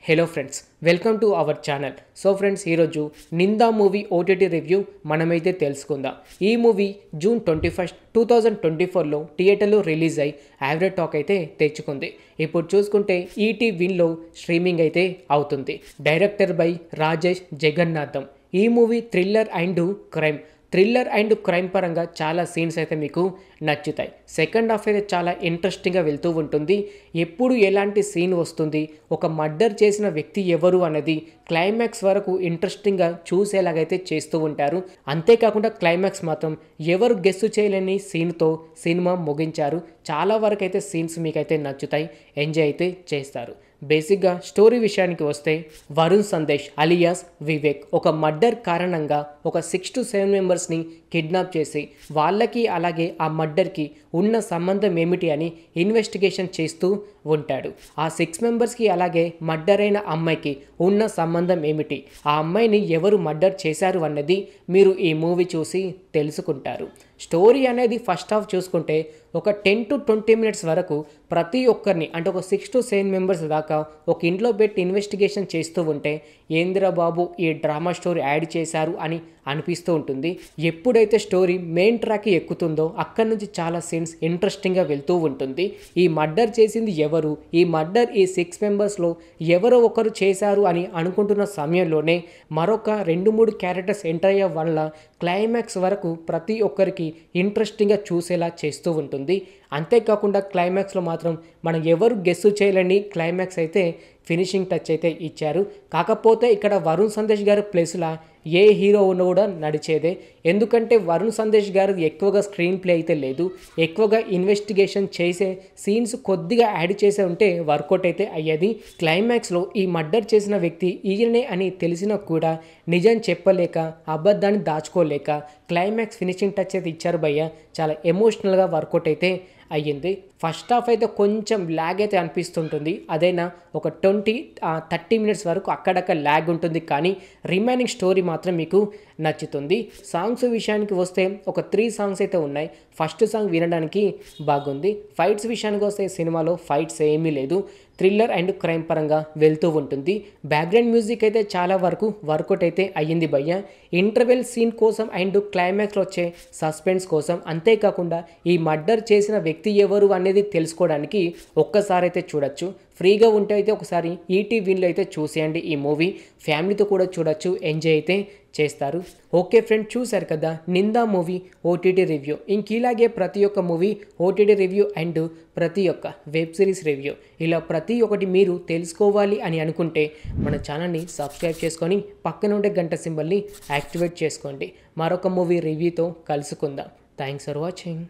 Hello friends, welcome to our channel. So friends, ఈరోజు నిందా movie OTT review మనమైతే తెలుసుకుందాం. ఈ మూవీ జూన్ 21, 2024లో థియేటర్లో రిలీజ్ అయ్యి యావరేజ్ టాక్ అయితే తెచ్చుకుంది. ఇప్పుడు చూసుకుంటే ఈటీ విన్లో స్ట్రీమింగ్ అయితే అవుతుంది. Director by Rajesh Jagannatham. ఈ మూవీ థ్రిల్లర్ అండ్ క్రైమ్ పరంగా చాలా సీన్స్ అయితే మీకు నచ్చుతాయి. సెకండ్ హాఫ్ అయితే చాలా ఇంట్రెస్టింగ్గా వెళ్తూ ఉంటుంది. ఎప్పుడు ఎలాంటి సీన్ వస్తుంది, ఒక మర్డర్ చేసిన వ్యక్తి ఎవరు అన్నది క్లైమాక్స్ వరకు ఇంట్రెస్టింగ్గా చూసేలాగైతే చేస్తూ ఉంటారు. అంతేకాకుండా క్లైమాక్స్ మాత్రం ఎవరు గెస్ చేయలేని సీన్తో సినిమా ముగించారు. చాలా వరకు అయితే సీన్స్ మీకైతే నచ్చుతాయి, ఎంజాయ్ అయితే చేస్తారు. బేసిక్గా స్టోరీ విషయానికి వస్తే, వరుణ్ సందేశ్ అలియాస్ వివేక్ ఒక మర్డర్ కారణంగా ఒక 6 to 7 మెంబర్స్ని కిడ్నాప్ చేసి వాళ్ళకి అలాగే ఆ మర్డర్కి ఉన్న సంబంధం ఏమిటి అని ఇన్వెస్టిగేషన్ చేస్తూ ఉంటాడు. ఆ 6 మెంబర్స్కి అలాగే మర్డర్ అయిన అమ్మాయికి ఉన్న సంబంధం ఏమిటి, ఆ అమ్మాయిని ఎవరు మర్డర్ చేశారు అన్నది మీరు ఈ మూవీ చూసి తెలుసుకుంటారు. స్టోరీ అనేది ఫస్ట్ హాఫ్ చూసుకుంటే ఒక 10 to 20 మినిట్స్ వరకు ప్రతి ఒక్కరిని, అంటే ఒక 6 to 7 మెంబర్స్ దాకా ఒక ఇంట్లో పెట్టి ఇన్వెస్టిగేషన్ చేస్తూ ఉంటే ఏందిరా బాబు ఈ డ్రామా స్టోరీ యాడ్ చేశారు అని అనిపిస్తూ ఉంటుంది. ఎప్పుడైతే స్టోరీ మెయిన్ ట్రాక్కి ఎక్కుతుందో అక్కడి నుంచి చాలా సీన్స్ ఇంట్రెస్టింగ్గా వెళ్తూ ఉంటుంది. ఈ మర్డర్ చేసింది ఎవరు, ఈ మర్డర్ ఈ 6 మెంబర్స్లో ఎవరో ఒకరు చేశారు అని అనుకుంటున్న సమయంలోనే మరొక 2-3 క్యారెక్టర్స్ ఎంటర్ అయ్యే వల్ల క్లైమాక్స్ వరకు ప్రతి ఒక్కరికి ఇంట్రెస్టింగ్గా చూసేలా చేస్తూ ఉంటుంది. అంతేకాకుండా క్లైమాక్స్లో మాత్రం మనం ఎవరు గెస్ చేయలేని క్లైమాక్స్ అయితే ఫినిషింగ్ టచ్ అయితే ఇచ్చారు. కాకపోతే ఇక్కడ వరుణ్ సందేశ్ గారి ప్లేస్లో ఏ హీరో ఉన్న కూడా నడిచేదే. ఎందుకంటే వరుణ్ సందేశ్ గారు ఎక్కువగా స్క్రీన్ ప్లే అయితే లేదు, ఎక్కువగా ఇన్వెస్టిగేషన్ చేసే సీన్స్ కొద్దిగా యాడ్ చేసే ఉంటే వర్కౌట్ అయితే అయ్యేది. క్లైమాక్స్లో ఈ మర్డర్ చేసిన వ్యక్తి ఈయనే అని తెలిసినా కూడా నిజం చెప్పలేక, అబద్ధాన్ని దాచుకోలేక క్లైమాక్స్ ఫినిషింగ్ టచ్ అయితే ఇచ్చారు భయ్య. చాలా ఎమోషనల్గా వర్కౌట్ అయితే అయ్యింది. ఫస్ట్ హాఫ్ అయితే కొంచెం ల్యాగ్ అయితే అనిపిస్తుంటుంది. అదైనా ఒక 20-30 మినిట్స్ వరకు అక్కడక్కడ ల్యాగ్ ఉంటుంది, కానీ రిమైనింగ్ స్టోరీ మాత్రం మీకు నచ్చుతుంది. సాంగ్స్ విషయానికి వస్తే ఒక 3 సాంగ్స్ అయితే ఉన్నాయి. ఫస్ట్ సాంగ్ వినడానికి బాగుంది. ఫైట్స్ విషయానికి వస్తే సినిమాలో ఫైట్స్ ఏమీ లేదు, థ్రిల్లర్ అండ్ క్రైమ్ పరంగా వెళ్తూ ఉంటుంది. బ్యాక్గ్రౌండ్ మ్యూజిక్ అయితే చాలా వరకు వర్కౌట్ అయితే అయ్యింది భయ్య. ఇంటర్వెల్ సీన్ కోసం అండ్ క్లైమాక్స్లో వచ్చే సస్పెన్స్ కోసం, అంతేకాకుండా ఈ మర్డర్ చేసిన వ్యక్తి ఎవరు అనేది తెలుసుకోవడానికి ఒక్కసారి అయితే చూడొచ్చు. ఫ్రీగా ఉంటే అయితే ఒకసారి ఈటీ విన్లో అయితే చూసేయండి. ఈ మూవీ ఫ్యామిలీతో కూడా చూడొచ్చు, ఎంజాయ్ అయితే చేస్తారు. ఓకే ఫ్రెండ్, చూశారు కదా నిందా మూవీ ఓటీటీ రివ్యూ. ఇలాగే ప్రతి ఒక్క మూవీ ఓటీటీ రివ్యూ అండ్ ప్రతి ఒక్క వెబ్ సిరీస్ రివ్యూ, ఇలా ప్రతి ఒక్కటి మీరు తెలుసుకోవాలి అని అనుకుంటే మన ఛానల్ని సబ్స్క్రైబ్ చేసుకొని పక్కన ఉండే గంట సింబల్ని యాక్టివేట్ చేసుకోండి. మరొక మూవీ రివ్యూతో కలుసుకుందాం. Thanks for watching.